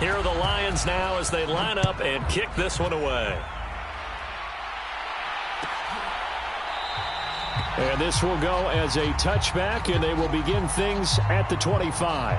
Here are the Lions now as they line up and kick this one away. And this will go as a touchback, and they will begin things at the 25.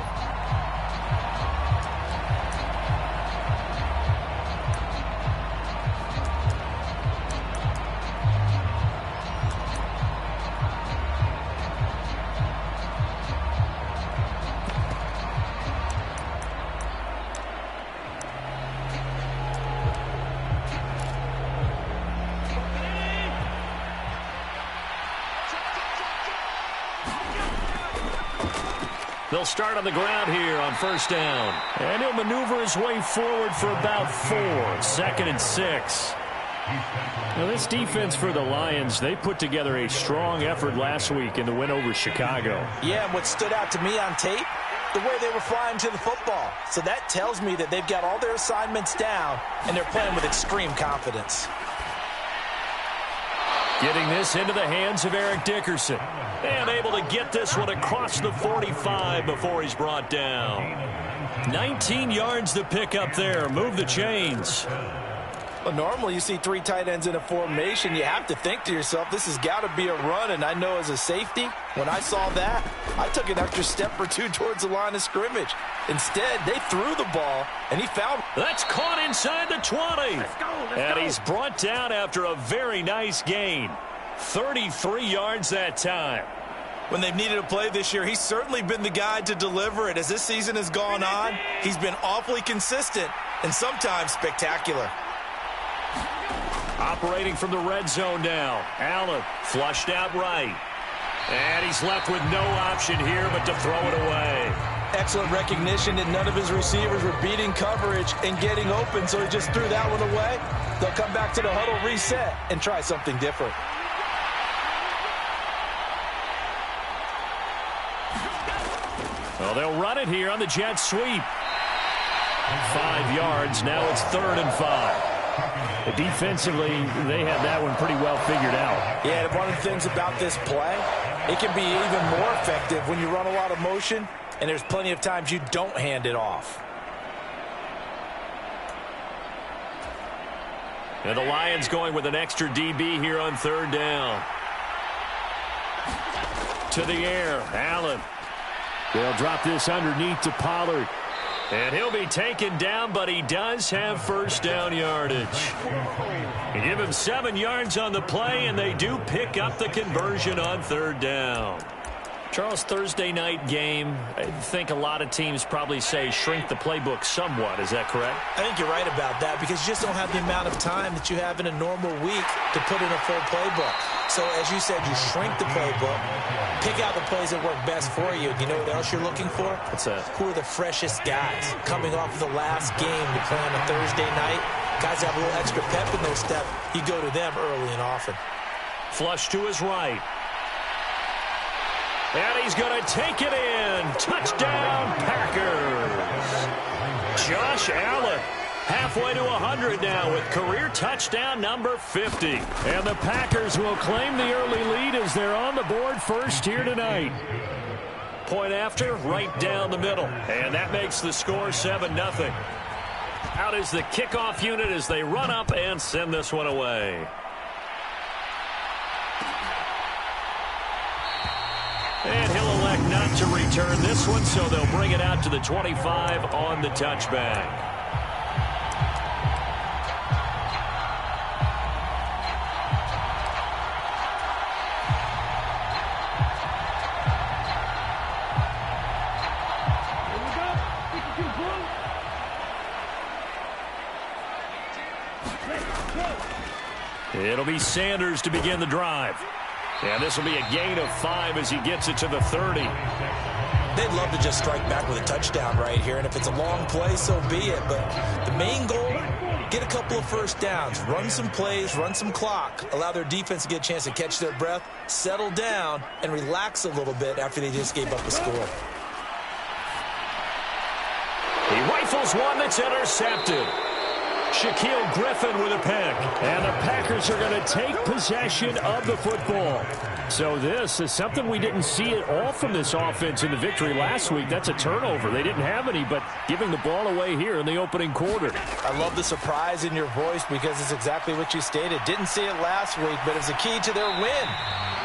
They'll start on the ground here on first down. And he'll maneuver his way forward for about 4. 2nd and 6. Now, this defense for the Lions, they put together a strong effort last week in the win over Chicago. Yeah, and what stood out to me on tape, the way they were flying to the football. So that tells me that they've got all their assignments down, and they're playing with extreme confidence. Getting this into the hands of Eric Dickerson. And able to get this one across the 45 before he's brought down. 19 yards to pick up there. Move the chains. Well, normally you see 3 tight ends in a formation. You have to think to yourself, this has got to be a run. And I know as a safety, when I saw that, I took an extra step or 2 towards the line of scrimmage. Instead, they threw the ball, and he fouled. That's caught inside the 20. Let's go. And he's brought down after a very nice gain. 33 yards that time. When they've needed a play this year, he's certainly been the guy to deliver it. As this season has gone on, he's been awfully consistent and sometimes spectacular. Operating from the red zone now. Allen flushed out right. And he's left with no option here but to throw it away. Excellent recognition that none of his receivers were beating coverage and getting open, so he just threw that one away. They'll come back to the huddle, reset, and try something different. Well, they'll run it here on the jet sweep. 5 yards. Now it's 3rd and 5. Defensively, they had that one pretty well figured out. Yeah, and one of the things about this play, it can be even more effective when you run a lot of motion, and there's plenty of times you don't hand it off. And the Lions going with an extra DB here on 3rd down. To the air, Allen. They'll drop this underneath to Pollard. And he'll be taken down, but he does have first down yardage. You give him 7 yards on the play, and they do pick up the conversion on 3rd down. Charles, Thursday night game, I think a lot of teams probably say shrink the playbook somewhat. Is that correct? I think you're right about that because you just don't have the amount of time that you have in a normal week to put in a full playbook. So, as you said, you shrink the playbook, pick out the plays that work best for you. You know what else you're looking for? What's that? Who are the freshest guys coming off of the last game to play on a Thursday night? Guys have a little extra pep in their step. You go to them early and often. Flush to his right. And he's going to take it in. Touchdown, Packers. Josh Allen halfway to 100 now with career touchdown number 50. And the Packers will claim the early lead as they're on the board first here tonight. Point after, right down the middle. And that makes the score 7-0. Out is the kickoff unit as they run up and send this one away. And he'll elect not to return this one, so they'll bring it out to the 25 on the touchback. It'll be Sanders to begin the drive. And this will be a gain of 5 as he gets it to the 30. They'd love to just strike back with a touchdown right here, and if it's a long play, so be it. But the main goal, get a couple of first downs, run some plays, run some clock, allow their defense to get a chance to catch their breath, settle down, and relax a little bit after they just gave up a score. He rifles one that's intercepted. Shaquille Griffin with a pick. And the Packers are going to take possession of the football. So this is something we didn't see at all from this offense in the victory last week. That's a turnover. They didn't have any, but giving the ball away here in the opening quarter. I love the surprise in your voice because it's exactly what you stated. Didn't see it last week, but it's a key to their win.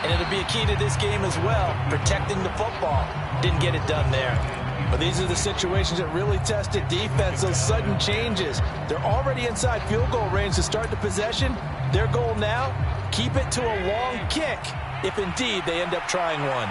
And it'll be a key to this game as well, protecting the football. Didn't get it done there. But these are the situations that really tested defense, those sudden changes. They're already inside field goal range to start the possession. Their goal now, keep it to a long kick, if indeed they end up trying one.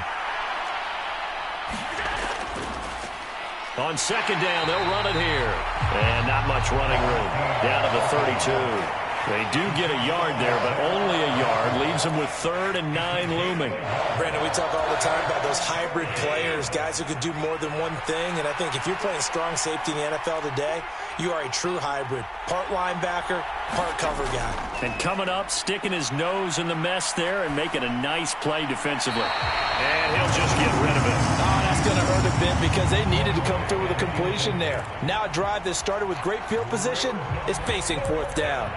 On second down, they'll run it here. And not much running room. Down to the 32. They do get a yard there, but only a yard. Leaves them with 3rd and 9 looming. Brandon, we talk all the time about those hybrid players, guys who could do more than one thing. And I think if you're playing strong safety in the NFL today, you are a true hybrid. Part linebacker, part cover guy. And coming up, sticking his nose in the mess there and making a nice play defensively. And he'll just get rid of it. Oh, that's going to hurt a bit because they needed to come through with a completion there. Now a drive that started with great field position is facing 4th down.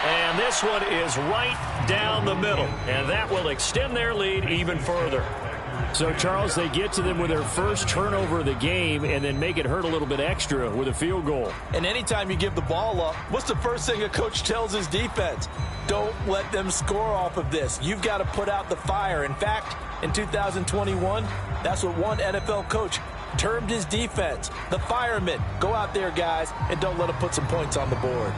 And this one is right down the middle. And that will extend their lead even further. So, Charles, they get to them with their first turnover of the game and then make it hurt a little bit extra with a field goal. And anytime you give the ball up, what's the first thing a coach tells his defense? Don't let them score off of this. You've got to put out the fire. In fact, in 2021, that's what one NFL coach termed his defense. The firemen. Go out there, guys, and don't let them put some points on the board.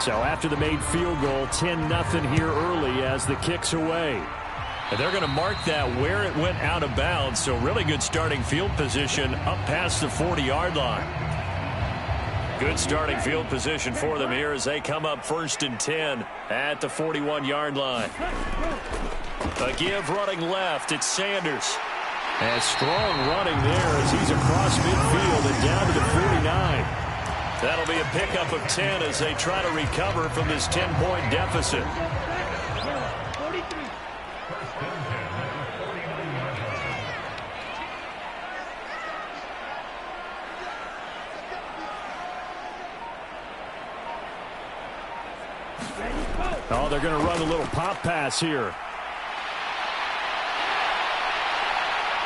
So after the made field goal, 10-0 here early as the kick's away. And they're going to mark that where it went out of bounds. So really good starting field position up past the 40-yard line. Good starting field position for them here as they come up 1st and 10 at the 41-yard line. A give running left. It's Sanders. And strong running there as he's across midfield and down to the 49. That'll be a pickup of 10 as they try to recover from this 10-point deficit. Oh, they're going to run a little pop pass here.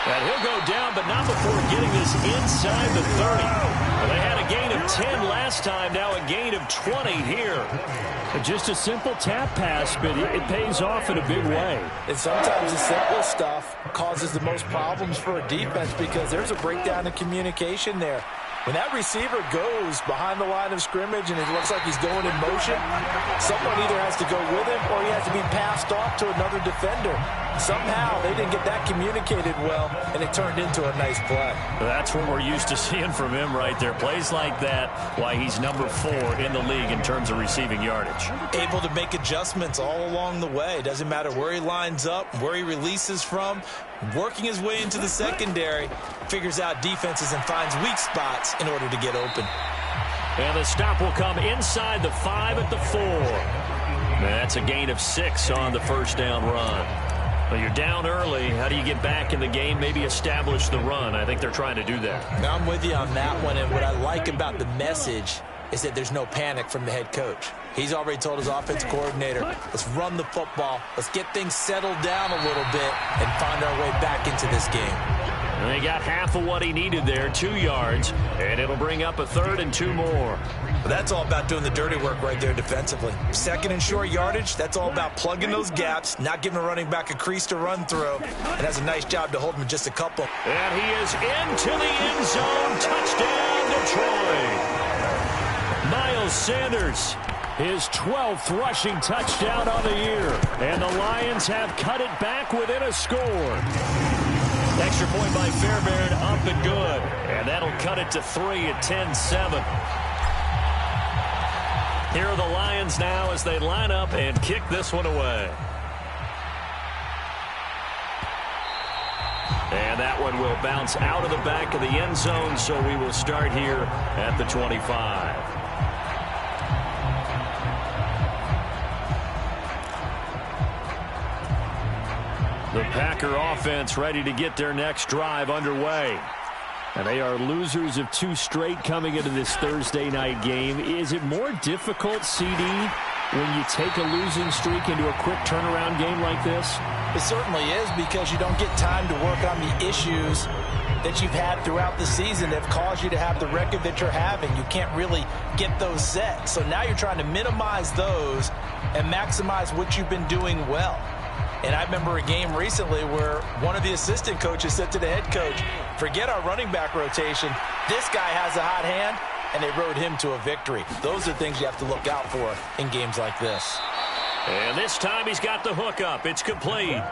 And he'll go down, but not before getting this inside the 30. Well, they had a gain of 10 last time, now a gain of 20 here. Just a simple tap pass, but it pays off in a big way. And sometimes the simple stuff causes the most problems for a defense because there's a breakdown in communication there. When that receiver goes behind the line of scrimmage and it looks like he's going in motion, someone either has to go with him or he has to be passed off to another defender. Somehow they didn't get that communicated well, and it turned into a nice play. That's what we're used to seeing from him right there. Plays like that, why he's number 4 in the league in terms of receiving yardage. Able to make adjustments all along the way. Doesn't matter where he lines up, where he releases from. Working his way into the secondary, figures out defenses and finds weak spots in order to get open. And the stop will come inside the 5 at the 4. That's a gain of 6 on the first down run. Well, you're down early. How do you get back in the game? Maybe establish the run. I think they're trying to do that. Now I'm with you on that one, and what I like about the message is that there's no panic from the head coach. He's already told his offensive coordinator, let's run the football, let's get things settled down a little bit and find our way back into this game. And they got half of what he needed there, 2 yards, and it'll bring up a 3rd and 2 more. That's all about doing the dirty work right there defensively. 2nd and short yardage, that's all about plugging those gaps, not giving a running back a crease to run through, and has a nice job to hold him in just a couple. And he is into the end zone. Touchdown, Detroit. Miles Sanders. His 12th rushing touchdown on the year. And the Lions have cut it back within a score. Extra point by Fairbairn, up and good. And that'll cut it to 3 at 10-7. Here are the Lions now as they line up and kick this one away. And that one will bounce out of the back of the end zone, so we will start here at the 25. The Packer offense ready to get their next drive underway. And they are losers of 2 straight coming into this Thursday night game. Is it more difficult, CD, when you take a losing streak into a quick turnaround game like this? It certainly is, because you don't get time to work on the issues that you've had throughout the season that have caused you to have the record that you're having. You can't really get those set. So now you're trying to minimize those and maximize what you've been doing well. And I remember a game recently where one of the assistant coaches said to the head coach, forget our running back rotation. This guy has a hot hand, and they rode him to a victory. Those are things you have to look out for in games like this. And this time he's got the hook up. It's complete.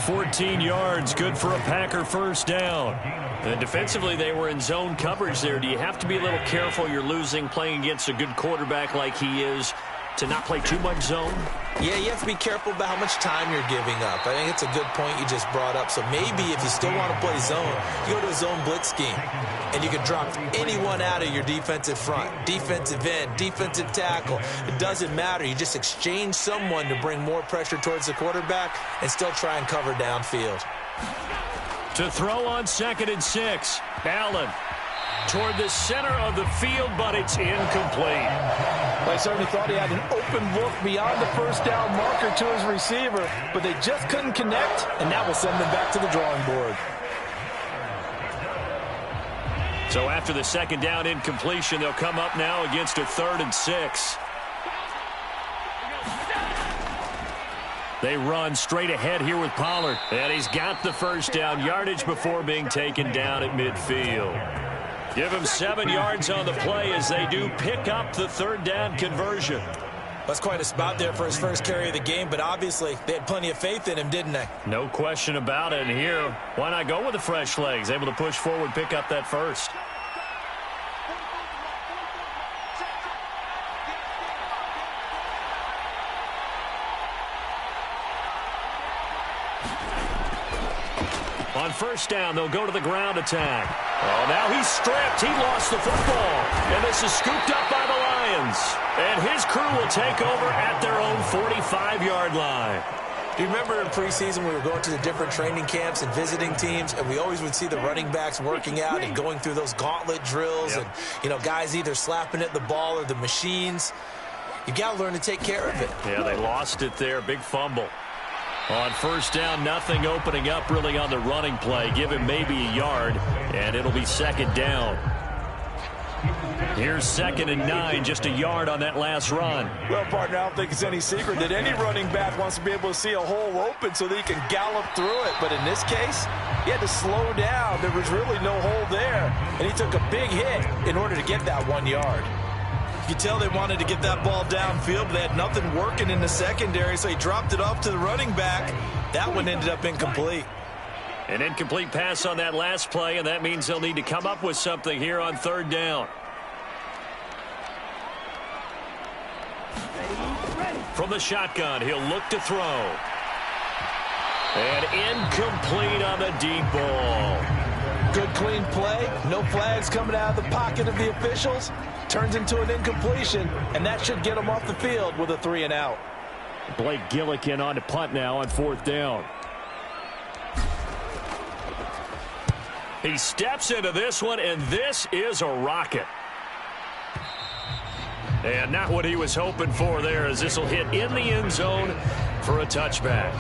14 yards, good for a Packer first down. And defensively, they were in zone coverage there. Do you have to be a little careful? You're losing playing against a good quarterback like he is, to not play too much zone? Yeah, you have to be careful about how much time you're giving up. I think it's a good point you just brought up. So maybe if you still want to play zone, you go to a zone blitz scheme, and you can drop anyone out of your defensive front, defensive end, defensive tackle. It doesn't matter. You just exchange someone to bring more pressure towards the quarterback and still try and cover downfield. To throw on 2nd and 6. Allen toward the center of the field, but it's incomplete. I certainly thought he had an open look beyond the first down marker to his receiver, but they just couldn't connect, and that will send them back to the drawing board. So after the 2nd down incompletion, they'll come up now against a 3rd and 6. They run straight ahead here with Pollard, and he's got the first down yardage before being taken down at midfield. Give him 7 yards on the play as they do pick up the 3rd down conversion. That's quite a spot there for his first carry of the game, but obviously they had plenty of faith in him, didn't they? No question about it. And here, why not go with the fresh legs? Able to push forward, pick up that first. On first down, they'll go to the ground attack. Oh, now he's stripped. He lost the football. And this is scooped up by the Lions. And his crew will take over at their own 45-yard line. Do you remember in preseason we were going to the different training camps and visiting teams, and we always would see the running backs working out and going through those gauntlet drills, and, you know, guys either slapping at the ball or the machines. You got to learn to take care of it. Yeah, they lost it there. Big fumble. On first down, nothing opening up really on the running play. Give him maybe a yard, and it'll be 2nd down. Here's 2nd and 9, just a yard on that last run. Well, partner, I don't think it's any secret that any running back wants to be able to see a hole open so that he can gallop through it. But in this case, he had to slow down. There was really no hole there, and he took a big hit in order to get that 1 yard. You could tell they wanted to get that ball downfield, but they had nothing working in the secondary, so he dropped it off to the running back. That one ended up incomplete. An incomplete pass on that last play, and that means they'll need to come up with something here on 3rd down. From the shotgun, he'll look to throw. And incomplete on the deep ball. Good, clean play. No flags coming out of the pocket of the officials. Turns into an incompletion, and that should get him off the field with a 3 and out. Blake Gillikin on to punt now on 4th down. He steps into this one, and this is a rocket. And not what he was hoping for there, as this will hit in the end zone for a touchback.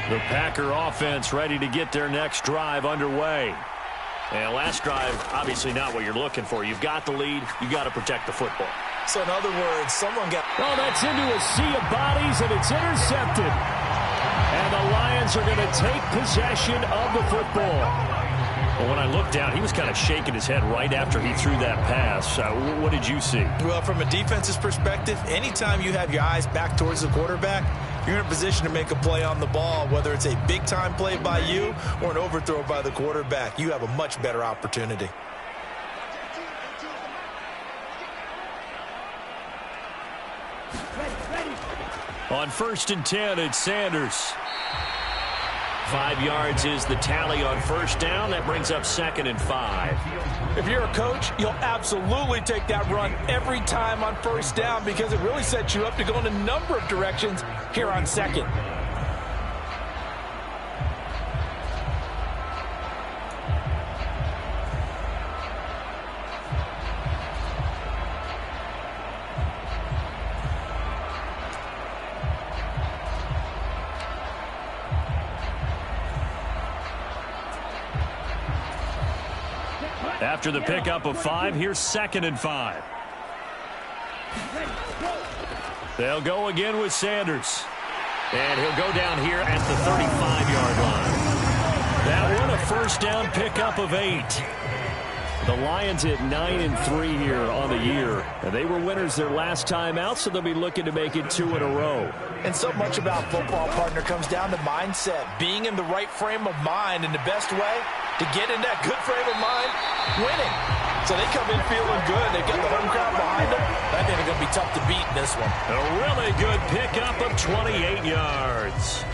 The Packer offense ready to get their next drive underway. And last drive, obviously not what you're looking for. You've got the lead. You got to protect the football. So in other words, someone got... Oh, that's into a sea of bodies, and it's intercepted. And the Lions are going to take possession of the football. Well, when I looked down, he was kind of shaking his head right after he threw that pass. What did you see? Well, from a defense's perspective, anytime you have your eyes back towards the quarterback, you're in a position to make a play on the ball, whether it's a big-time play by you or an overthrow by the quarterback. You have a much better opportunity. On 1st and 10, it's Sanders. 5 yards is the tally on 1st down. That brings up 2nd and 5. If you're a coach, you'll absolutely take that run every time on 1st down because it really sets you up to go in a number of directions here on 2nd. After the pickup of 5, here's 2nd and 5. They'll go again with Sanders. And he'll go down here at the 35-yard line. That one a 1st down pickup of 8. The Lions at 9-3 here on the year. And they were winners their last time out, so they'll be looking to make it 2 in a row. And so much about football, partner, comes down to mindset. Being in the right frame of mind, and the best way to get in that good frame of mind, winning. So they come in feeling good. They've got the home crowd behind them. I think they're going to be tough to beat in this one. A really good pickup of 28 yards.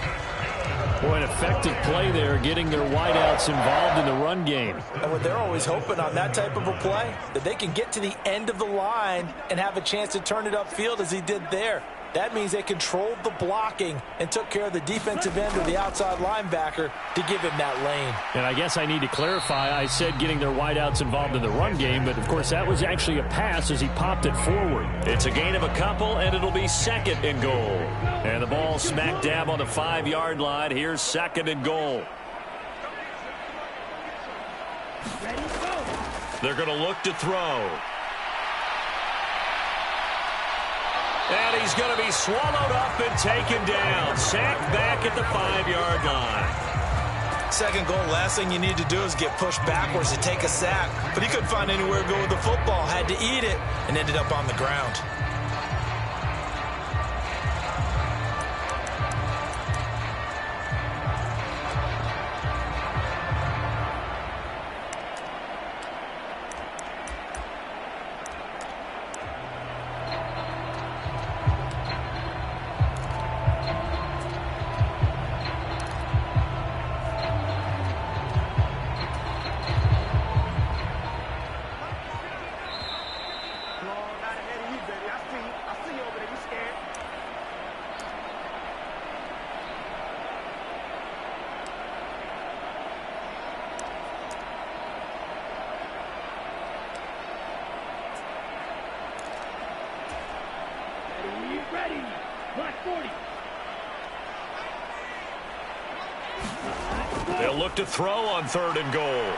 Boy, an effective play there, getting their wideouts involved in the run game. And what they're always hoping on that type of a play, that they can get to the end of the line and have a chance to turn it upfield as he did there. That means they controlled the blocking and took care of the defensive end or the outside linebacker to give him that lane. And I guess I need to clarify, I said getting their wideouts involved in the run game, but of course that was actually a pass as he popped it forward. It's a gain of a couple, and it'll be 2nd and goal. And the ball smack dab on the 5-yard line. Here's 2nd and goal. They're going to look to throw. And he's going to be swallowed up and taken down. Sacked back at the 5-yard line. 2nd goal, last thing you need to do is get pushed backwards to take a sack. But he couldn't find anywhere to go with the football. Had to eat it and ended up on the ground. They'll look to throw on 3rd and goal.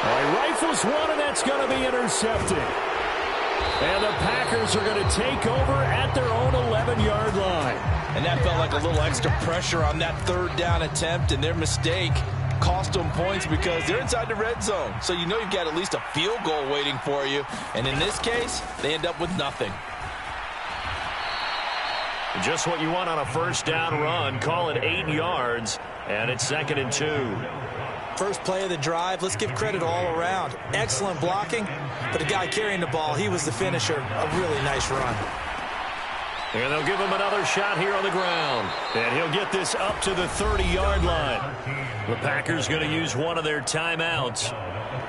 He rifles one, and that's going to be intercepted. And the Packers are going to take over at their own 11-yard line. And that felt like a little extra pressure on that 3rd down attempt, and their mistake cost them points because they're inside the red zone. So you know you've got at least a field goal waiting for you. And in this case, they end up with nothing. Just what you want on a 1st down run. Call it 8 yards, and it's 2nd and 2. First play of the drive, let's give credit all around. Excellent blocking, but the guy carrying the ball, he was the finisher. A really nice run. And they'll give him another shot here on the ground. And he'll get this up to the 30-yard line. The Packers going to use one of their timeouts,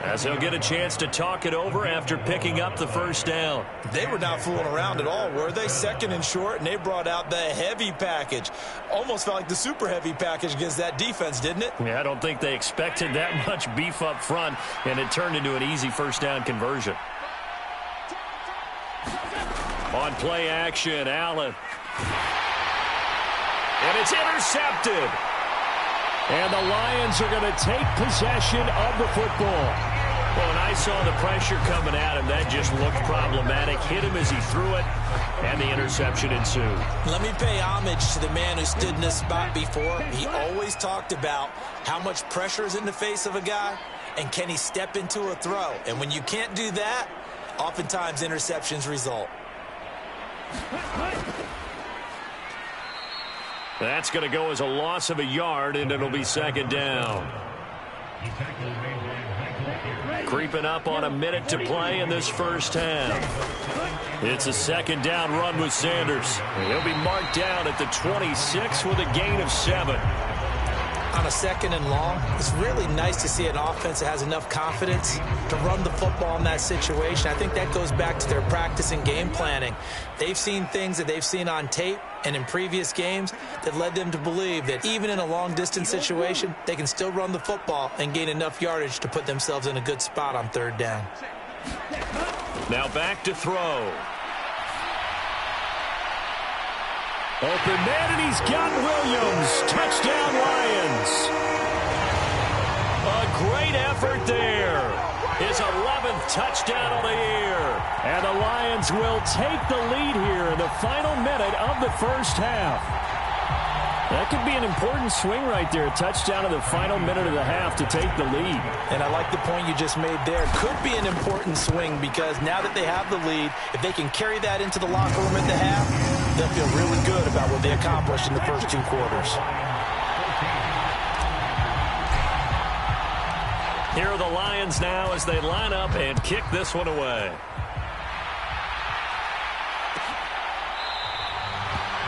as they'll get a chance to talk it over after picking up the 1st down. They were not fooling around at all, were they? 2nd and short, and they brought out the heavy package. Almost felt like the super heavy package against that defense, didn't it? Yeah, I don't think they expected that much beef up front, and it turned into an easy 1st down conversion. On play action, Allen. And it's intercepted. And the Lions are going to take possession of the football. Well, when I saw the pressure coming at him, that just looked problematic. Hit him as he threw it, and the interception ensued. Let me pay homage to the man who stood in this spot before. He always talked about how much pressure is in the face of a guy, and can he step into a throw. And when you can't do that, oftentimes interceptions result. That's going to go as a loss of a yard, and it'll be 2nd down. creeping up on a minute to play in this first half. It's a second down run with Sanders. He'll be marked down at the 26 with a gain of 7. On a second and long, it's really nice to see an offense that has enough confidence to run the football in that situation. I think that goes back to their practice and game planning. They've seen things that they've seen on tape and in previous games that led them to believe that even in a long-distance situation, they can still run the football and gain enough yardage to put themselves in a good spot on third down. Now back to throw. Open man, and he's got Williams. Touchdown, Lions. A great effort there. His 11th touchdown of the year. And the Lions will take the lead here in the final minute of the first half. That could be an important swing right there. A touchdown in the final minute of the half to take the lead. And I like the point you just made there. Could be an important swing because now that they have the lead, if they can carry that into the locker room at the half, they'll feel really good about what they accomplished in the first 2 quarters. Here are the Lions now as they line up and kick this one away.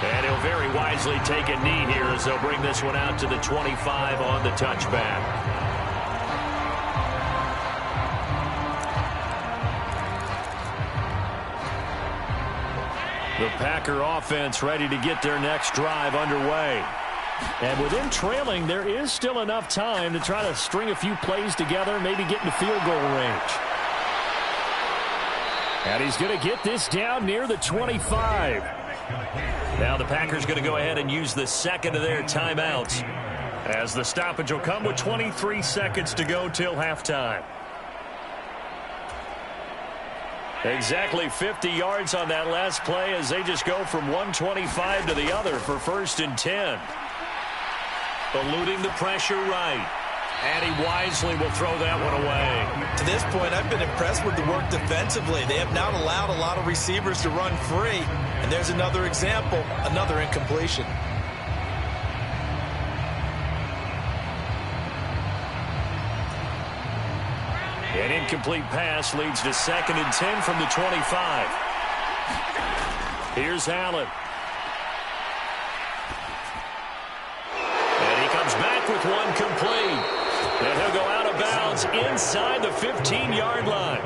And he'll very wisely take a knee here as they'll bring this one out to the 25 on the touchback. The Packer offense ready to get their next drive underway. And with them trailing, there is still enough time to try to string a few plays together, maybe get into field goal range. And he's going to get this down near the 25. Now the Packers going to go ahead and use the second of their timeouts as the stoppage will come with 23 seconds to go till halftime. Exactly 50 yards on that last play as they just go from 125 to the other for 1st and 10. Eluding the pressure right. And he wisely will throw that one away. To this point, I've been impressed with the work defensively. They have not allowed a lot of receivers to run free. And there's another example, another incompletion. An incomplete pass leads to 2nd and 10 from the 25. Here's Allen. And he comes back with one complete. And he'll go out of bounds inside the 15-yard line.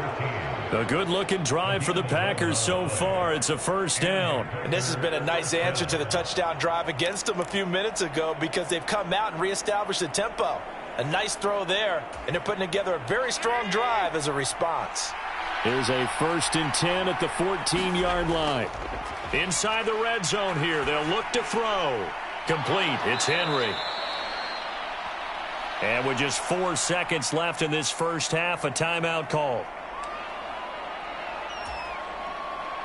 A good-looking drive for the Packers so far. It's a 1st down. And this has been a nice answer to the touchdown drive against them a few minutes ago because they've come out and reestablished the tempo. A nice throw there, and they're putting together a very strong drive as a response. Here's a 1st and 10 at the 14-yard line. Inside the red zone here, they'll look to throw. Complete. It's Henry. And with just 4 seconds left in this first half, a timeout call.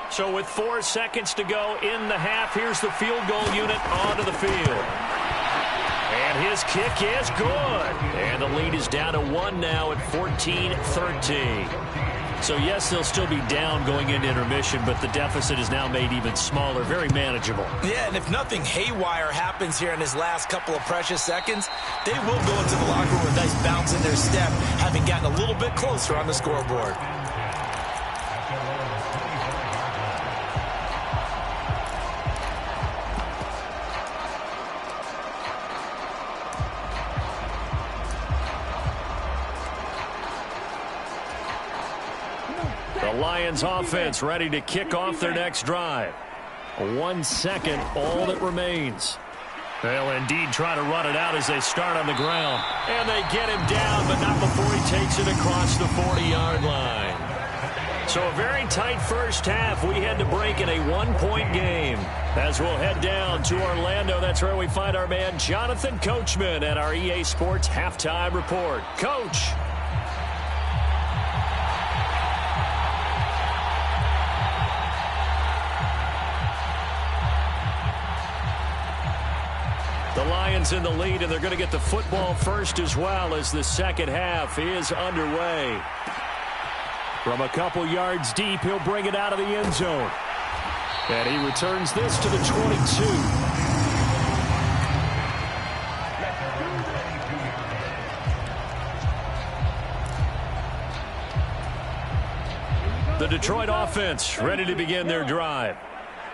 So with 4 seconds to go in the half, here's the field goal unit onto the field. And his kick is good. And the lead is down to 1 now at 14-13. So, yes, they'll still be down going into intermission, but the deficit is now made even smaller, very manageable. Yeah, and if nothing haywire happens here in his last couple of precious seconds, they will go into the locker room with a nice bounce in their step, having gotten a little bit closer on the scoreboard. The Lions offense ready to kick off their next drive. 1 second, all that remains. They'll indeed try to run it out as they start on the ground. And they get him down, but not before he takes it across the 40-yard line. So a very tight first half. We had to break in a 1-point game. As we'll head down to Orlando, that's where we find our man Jonathan Coachman at our EA Sports Halftime Report. Coach. The Lions in the lead, and they're going to get the football first as well as the second half is underway. From a couple yards deep, he'll bring it out of the end zone. And he returns this to the 22. Detroit offense ready to begin their drive.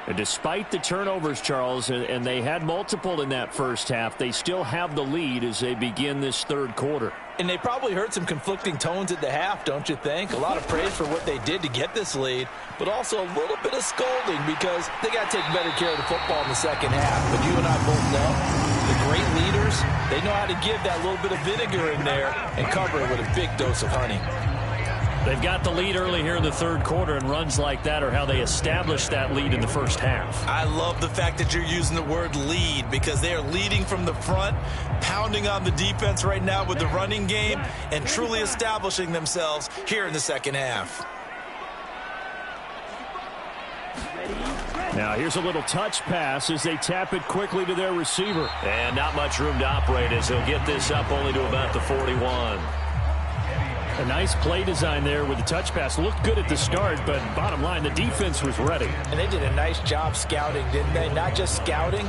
And despite the turnovers, Charles, and they had multiple in that first half, they still have the lead as they begin this third quarter. And they probably heard some conflicting tones at the half, don't you think? A lot of praise for what they did to get this lead, but also a little bit of scolding because they got to take better care of the football in the second half. But you and I both know the great leaders, they know how to give that little bit of vinegar in there and cover it with a big dose of honey. They've got the lead early here in the third quarter, and runs like that are how they established that lead in the first half. I love the fact that you're using the word lead because they are leading from the front, pounding on the defense right now with the running game, and truly establishing themselves here in the second half. Now here's a little touch pass as they tap it quickly to their receiver. And not much room to operate as he'll get this up only to about the 41. A nice play design there with the touch pass. Looked good at the start, but bottom line, the defense was ready. And they did a nice job scouting, didn't they? Not just scouting,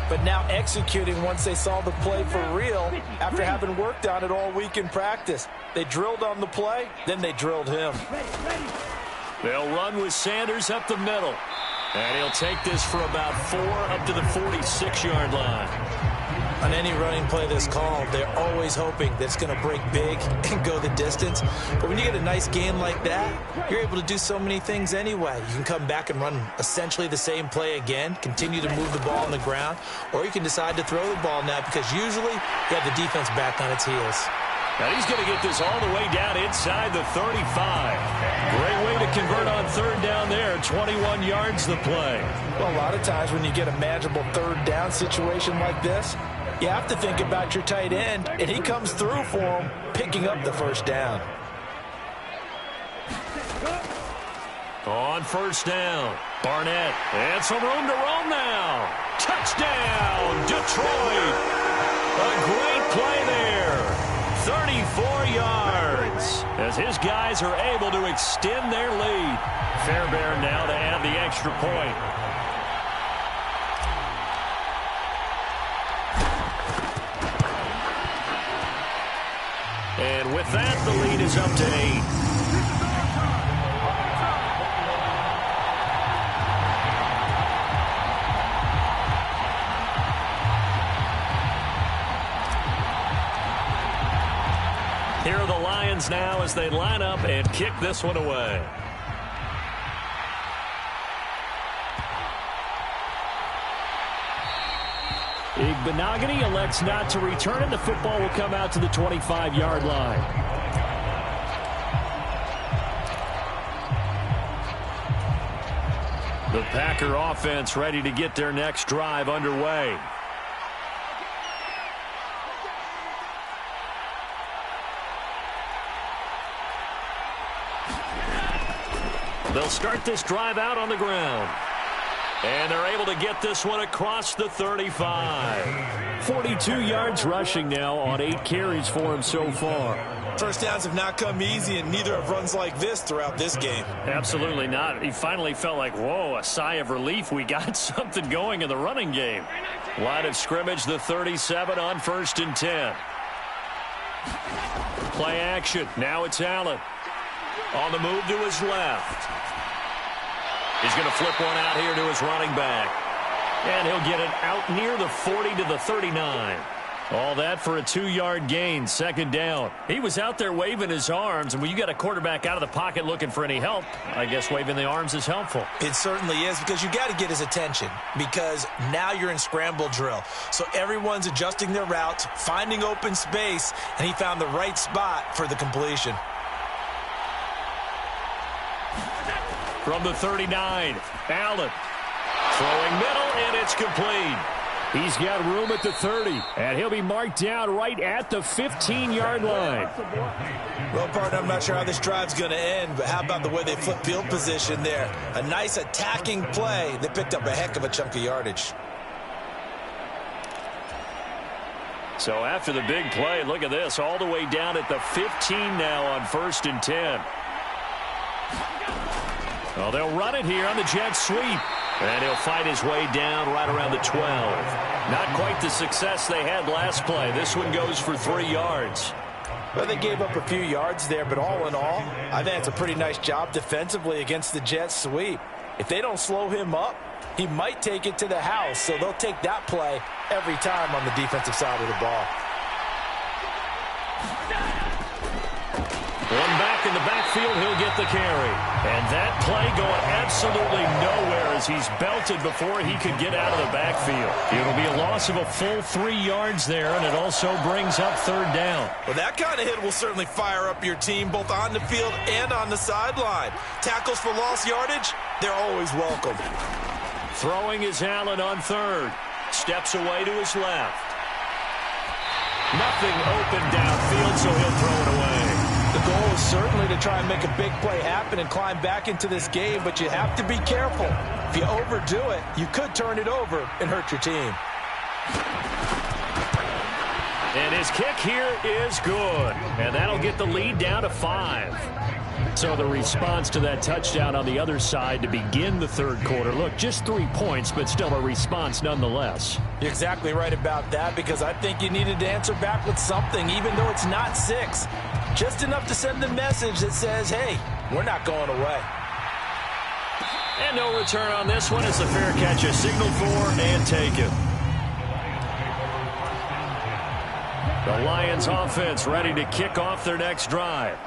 but now executing once they saw the play for real after having worked on it all week in practice. They drilled on the play, then they drilled him. They'll run with Sanders up the middle. And he'll take this for about 4 up to the 46-yard line. On any running play that's called, they're always hoping that it's going to break big and go the distance. But when you get a nice game like that, you're able to do so many things anyway. You can come back and run essentially the same play again, continue to move the ball on the ground, or you can decide to throw the ball now because usually you have the defense back on its heels. Now he's going to get this all the way down inside the 35. Great way to convert on third down there. 21 yards the play. Well, a lot of times when you get a manageable third down situation like this, you have to think about your tight end, and he comes through for him, picking up the first down. On first down, Barnett. And some room to roam now. Touchdown, Detroit. A great play there. 34 yards as his guys are able to extend their lead. Fairbairn now to add the extra point. And with that, the lead is up to 8. Here are the Lions now as they line up and kick this one away. Igbenogany elects not to return, and the football will come out to the 25-yard line. The Packer offense ready to get their next drive underway. They'll start this drive out on the ground. And they're able to get this one across the 35. 42 yards rushing now on 8 carries for him so far. First downs have not come easy, and neither have runs like this throughout this game. Absolutely not. He finally felt like, whoa, a sigh of relief. We got something going in the running game. Line of scrimmage, the 37 on 1st and 10. Play action. Now it's Allen. On the move to his left. He's going to flip one out here to his running back. And he'll get it out near the 40 to the 39. All that for a 2-yard gain, 2nd down. He was out there waving his arms, and when you got a quarterback out of the pocket looking for any help, I guess waving the arms is helpful. It certainly is, because you got to get his attention, because now you're in scramble drill. So everyone's adjusting their routes, finding open space, and he found the right spot for the completion. From the 39, Allen throwing middle, and it's complete. He's got room at the 30, and he'll be marked down right at the 15-yard line. Well, partner, I'm not sure how this drive's going to end, but how about the way they flip field position there? A nice attacking play that picked up a heck of a chunk of yardage. So after the big play, look at this, all the way down at the 15 now on 1st and 10. Well, they'll run it here on the jet sweep. And he'll fight his way down right around the 12. Not quite the success they had last play. This one goes for 3 yards. Well, they gave up a few yards there, but all in all, I think it's a pretty nice job defensively against the Jets sweep. If they don't slow him up, he might take it to the house, so they'll take that play every time on the defensive side of the ball. One back in the backfield, he'll get the carry. And that play going absolutely nowhere as he's belted before he could get out of the backfield. It'll be a loss of a full 3 yards there, and it also brings up third down. Well, that kind of hit will certainly fire up your team both on the field and on the sideline. Tackles for lost yardage, they're always welcome. Throwing is Allen on third. Steps away to his left. Nothing open downfield, so he'll throw it away. The goal is certainly to try and make a big play happen and climb back into this game, but you have to be careful. If you overdo it, you could turn it over and hurt your team. And his kick here is good. And that'll get the lead down to 5. So the response to that touchdown on the other side to begin the third quarter. Look, just 3 points, but still a response nonetheless. You're exactly right about that, because I think you needed to answer back with something, even though it's not 6. Just enough to send the message that says, hey, we're not going away. And no return on this one. It's a fair catch, a signal for and taken. The Lions offense ready to kick off their next drive.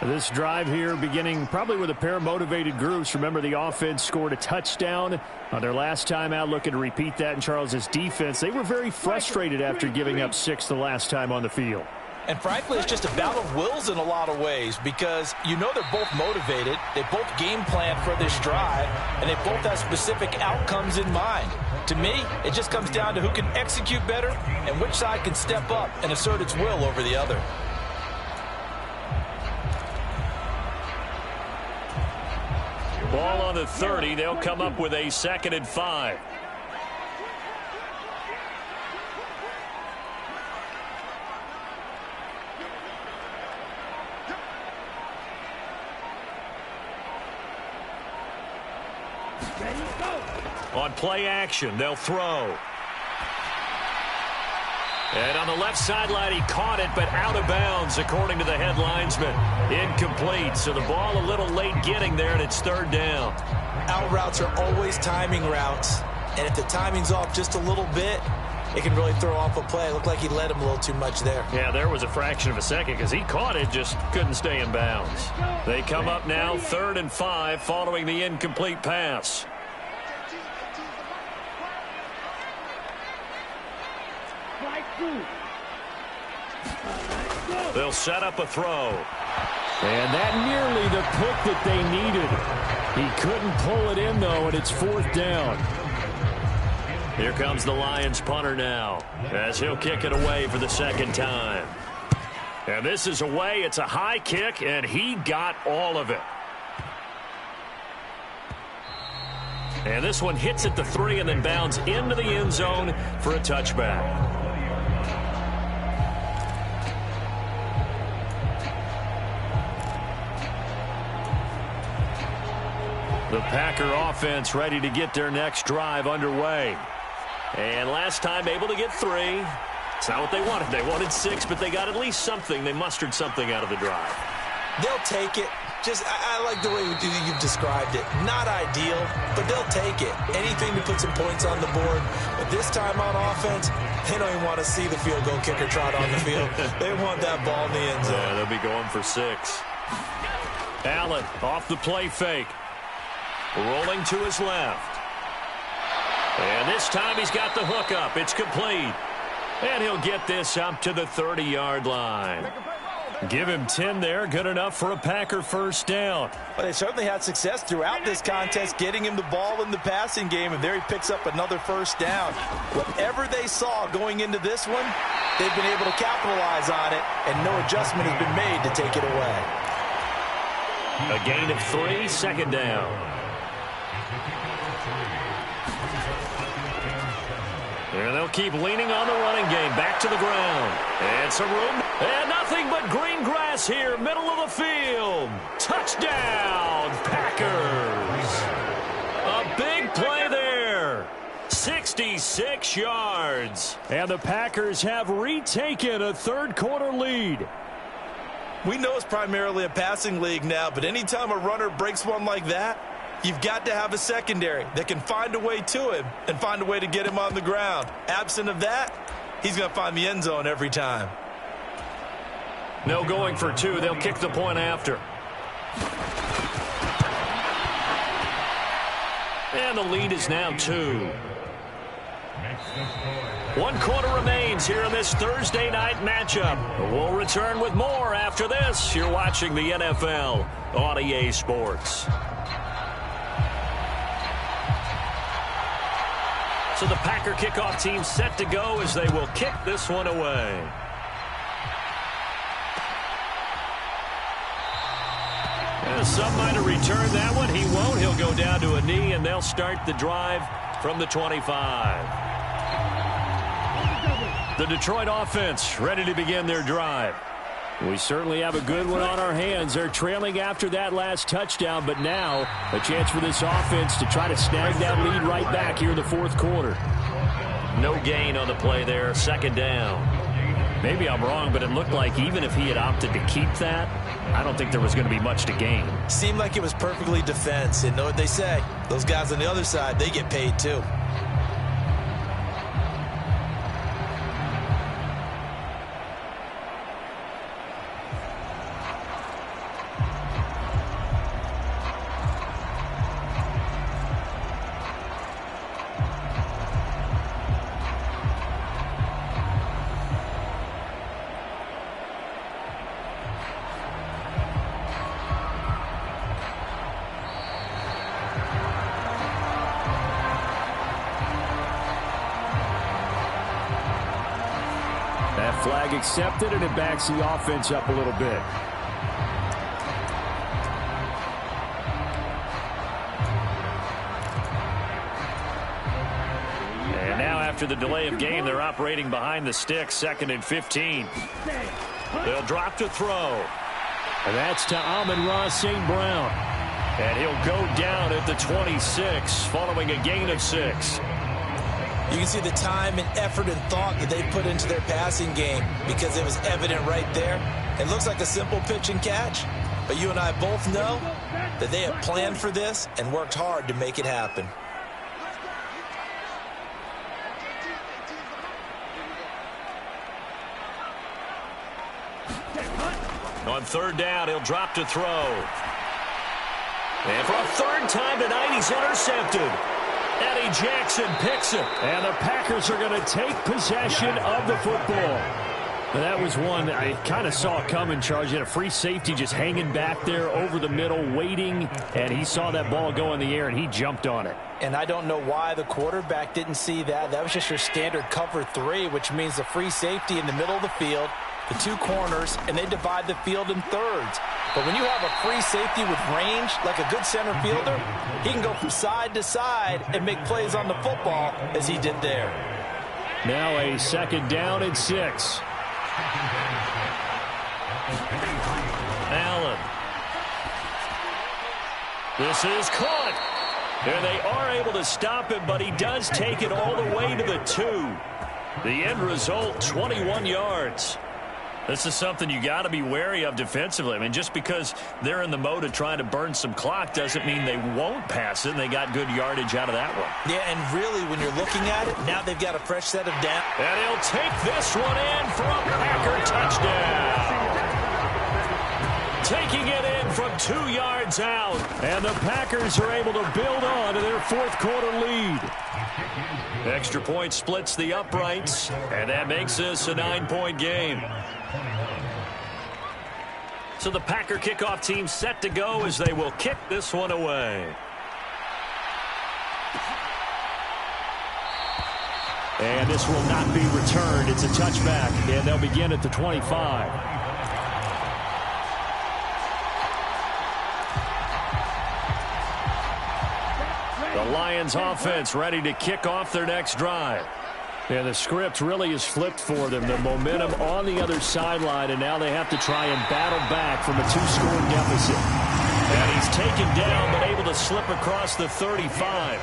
This drive here beginning probably with a pair of motivated groups. Remember, the offense scored a touchdown on their last time out, looking to repeat that in Charles's defense. They were very frustrated after giving up 6 the last time on the field. And frankly, it's just a battle of wills in a lot of ways, because you know they're both motivated, they both game plan for this drive, and they both have specific outcomes in mind. To me, it just comes down to who can execute better and which side can step up and assert its will over the other. Ball on the 30. They'll come up with a 2nd and 5. On play action, they'll throw. And on the left sideline, he caught it, but out of bounds, according to the head linesman. Incomplete, so the ball a little late getting there, and it's third down. Out routes are always timing routes, and if the timing's off just a little bit, it can really throw off a play. It looked like he led him a little too much there. Yeah, there was a fraction of a second because he caught it, just couldn't stay in bounds. They come up now 3rd and 5 following the incomplete pass. They'll set up a throw. And that nearly the pick that they needed. He couldn't pull it in, though, and it's 4th down. Here comes the Lions punter now, as he'll kick it away for the 2nd time. And this is away. It's a high kick, and he got all of it. And this one hits at the 3 and then bounds into the end zone for a touchback. The Packer offense ready to get their next drive underway. And last time able to get 3. It's not what they wanted. They wanted 6, but they got at least something. They mustered something out of the drive. They'll take it. I like the way you've described it. Not ideal, but they'll take it. Anything to put some points on the board. But this time on offense, they don't even want to see the field goal kicker trot on the field. They want that ball in the end zone. Yeah, they'll be going for 6. Allen off the play fake. Rolling to his left. And this time he's got the hook up. It's complete. And he'll get this up to the 30-yard line. Give him 10 there. Good enough for a Packer first down. Well, they certainly had success throughout this contest getting him the ball in the passing game, and there he picks up another first down. Whatever they saw going into this one, they've been able to capitalize on it, and no adjustment has been made to take it away. A gain of 3, 2nd down. And they'll keep leaning on the running game. Back to the ground. And some room. And nothing but green grass here. Middle of the field. Touchdown, Packers. A big play there. 66 yards. And the Packers have retaken a third quarter lead. We know it's primarily a passing league now, but anytime a runner breaks one like that, you've got to have a secondary that can find a way to him and find a way to get him on the ground. Absent of that, he's going to find the end zone every time. No going for two. They'll kick the point after. And the lead is now 2. 1 quarter remains here in this Thursday night matchup. We'll return with more after this. You're watching the NFL on EA Sports. So the Packer kickoff team set to go as they will kick this one away. Some might have returned that one. He won't. He'll go down to a knee, and they'll start the drive from the 25. The Detroit offense ready to begin their drive. We certainly have a good one on our hands. They're trailing after that last touchdown, but now a chance for this offense to try to snag that lead right back here in the fourth quarter. No gain on the play there. 2nd down. Maybe I'm wrong, but it looked like even if he had opted to keep that, I don't think there was going to be much to gain. Seemed like it was perfectly defense. And know what they say? Those guys on the other side, they get paid too. Flag accepted, and it backs the offense up a little bit. And now after the delay of game, they're operating behind the sticks. 2nd and 15. They'll drop to throw. And that's to Amon-Ra St. Brown. And he'll go down at the 26 following a gain of 6. You can see the time and effort and thought that they put into their passing game because it was evident right there. It looks like a simple pitch and catch, but you and I both know that they have planned for this and worked hard to make it happen. On 3rd down, he'll drop to throw. And for a 3rd time tonight, he's intercepted. Eddie Jackson picks it. And the Packers are going to take possession of the football. That was one I kind of saw coming, Charles. You had a free safety just hanging back there over the middle, waiting, and he saw that ball go in the air, and he jumped on it. And I don't know why the quarterback didn't see that. That was just your standard cover 3, which means the free safety in the middle of the field, the 2 corners, and they divide the field in thirds. But when you have a free safety with range, like a good center fielder, he can go from side to side and make plays on the football as he did there. Now a 2nd down and 6. Allen. This is caught. And they are able to stop him, but he does take it all the way to the 2. The end result, 21 yards. This is something you got to be wary of defensively. I mean, just because they're in the mode of trying to burn some clock doesn't mean they won't pass it, and they got good yardage out of that one. Yeah, and really, when you're looking at it, now they've got a fresh set of down. And he'll take this one in for a Packer touchdown. Taking it in from 2 yards out. And the Packers are able to build on to their 4th quarter lead. Extra point splits the uprights, and that makes this a 9-point game. So the Packer kickoff team set to go as they will kick this one away. And this will not be returned. It's a touchback, and they'll begin at the 25. The Lions offense ready to kick off their next drive. Yeah, the script really is flipped for them. The momentum on the other sideline, and now they have to try and battle back from a 2-score deficit. And he's taken down, but able to slip across the 35.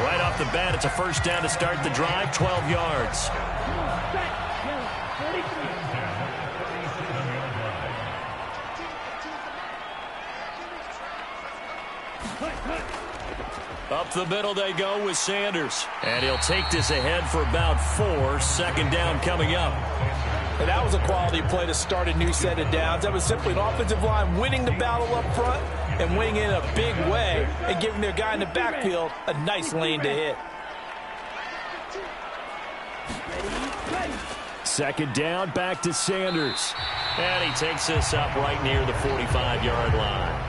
Right off the bat, it's a 1st down to start the drive, 12 yards. Up the middle they go with Sanders. And he'll take this ahead for about 4. Second down coming up. And that was a quality play to start a new set of downs. That was simply an offensive line winning the battle up front and winning in a big way and giving their guy in the backfield a nice lane to hit. Second down, back to Sanders. And he takes this up right near the 45-yard line.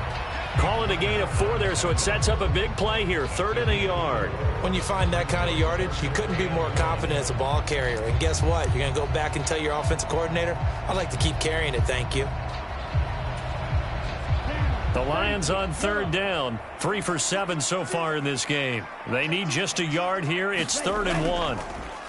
Calling a gain of 4 there, so it sets up a big play here. 3rd and a yard. When you find that kind of yardage, you couldn't be more confident as a ball carrier. And guess what? You're going to go back and tell your offensive coordinator, I'd like to keep carrying it, thank you. The Lions on 3rd down. 3 for 7 so far in this game. They need just a yard here. It's 3rd and 1.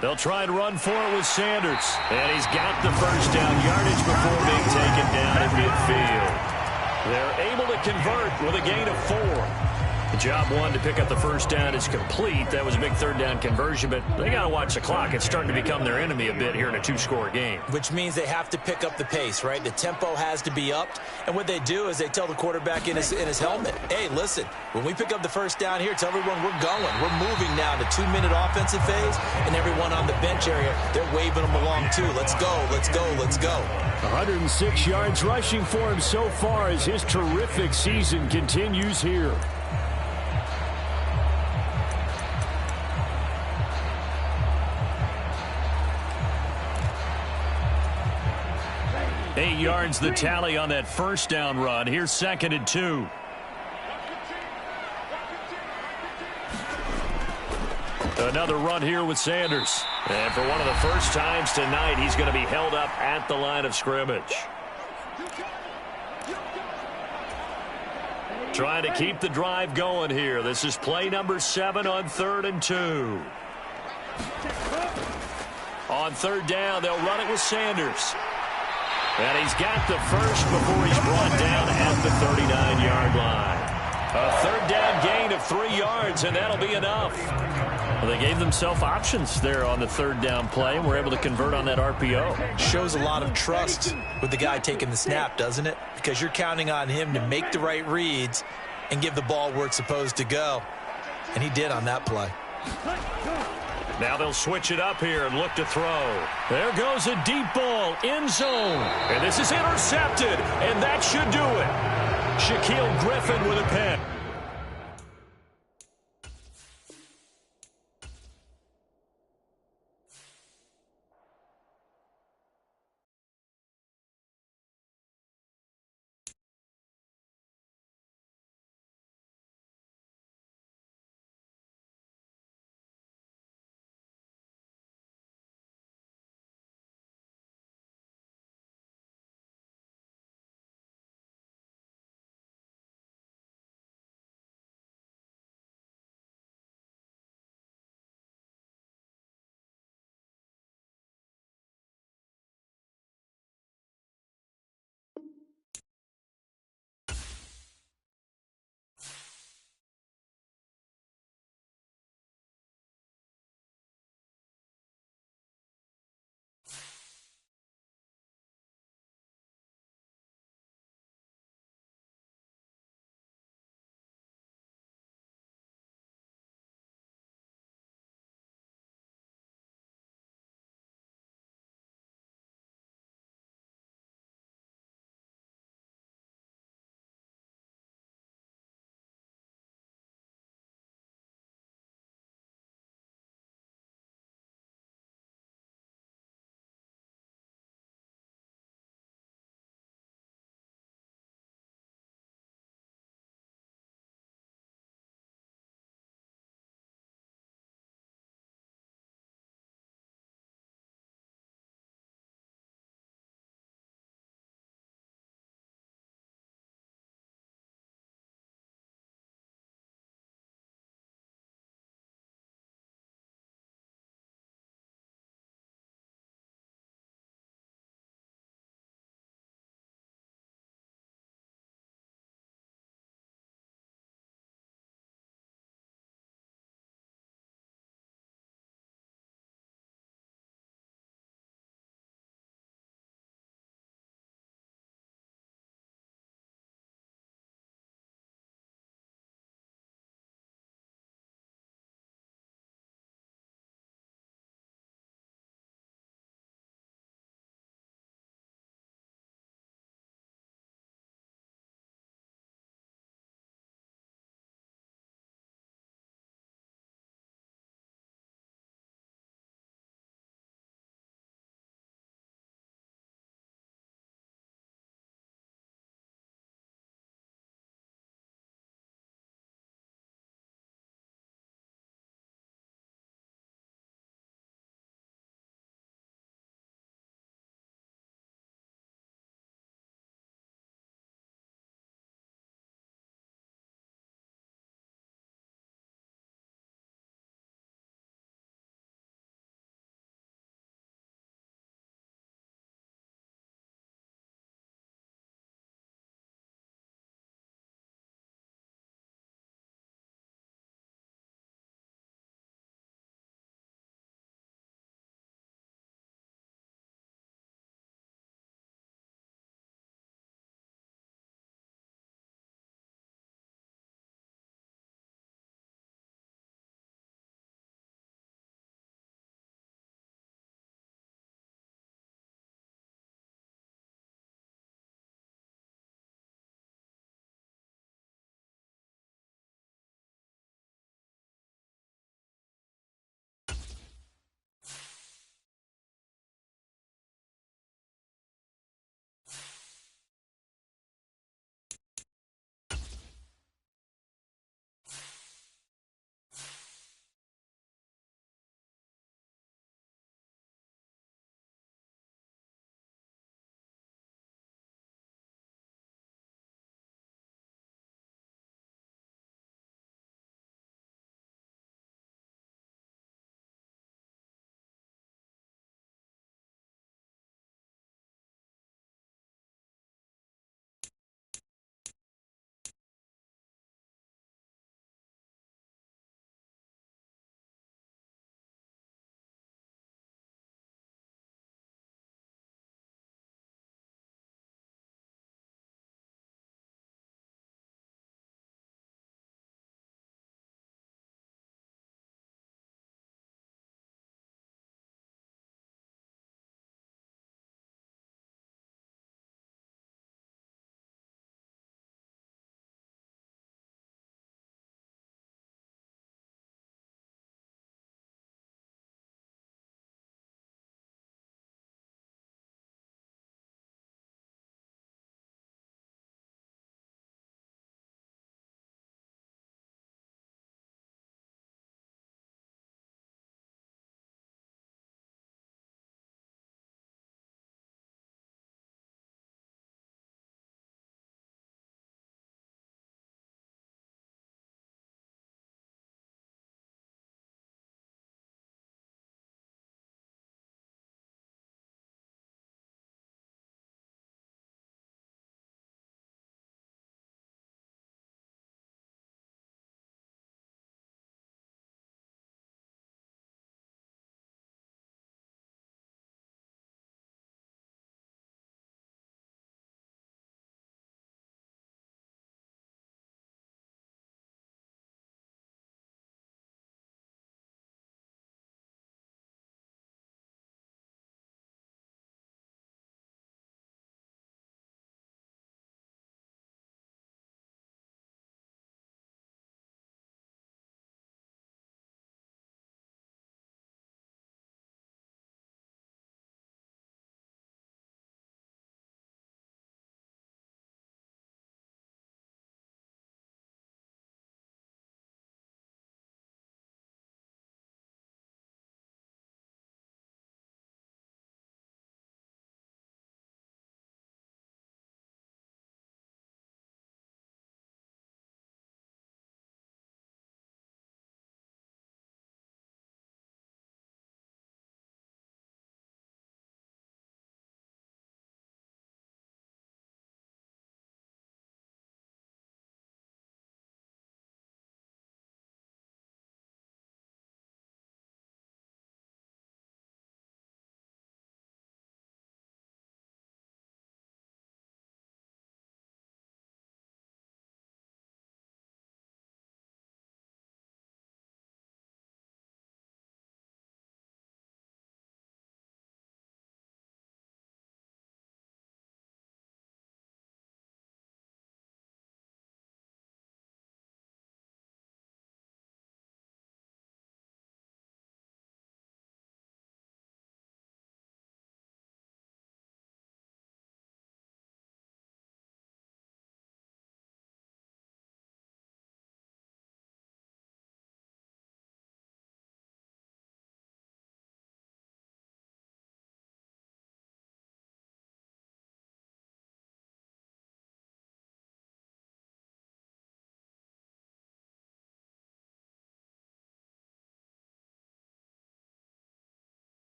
They'll try and run for it with Sanders. And he's got the first down yardage before being taken down at midfield. They're able to convert with a gain of 4. The job one to pick up the first down is complete. That was a big 3rd down conversion, but they got to watch the clock. It's starting to become their enemy a bit here in a 2-score game. Which means they have to pick up the pace, right? The tempo has to be upped. And what they do is they tell the quarterback in his helmet, hey, listen, when we pick up the first down here, tell everyone we're going. We're moving now to 2-minute offensive phase, and everyone on the bench area, they're waving them along too. Let's go, let's go, let's go. 106 yards rushing for him so far as his terrific season continues here. Eight yards the tally on that first down run. Here's 2nd and 2. Another run here with Sanders. And for one of the first times tonight, he's going to be held up at the line of scrimmage. Trying to keep the drive going here. This is play number 7 on 3rd and 2. On 3rd down, they'll run it with Sanders. And he's got the first before he's brought down at the 39-yard line. A 3rd down gain of 3 yards, and that'll be enough. Well, they gave themselves options there on the 3rd down play, and were able to convert on that RPO. Shows a lot of trust with the guy taking the snap, doesn't it? Because you're counting on him to make the right reads and give the ball where it's supposed to go. And he did on that play. Now they'll switch it up here and look to throw. There goes a deep ball, end zone. And this is intercepted, and that should do it. Shaquille Griffin with a pick.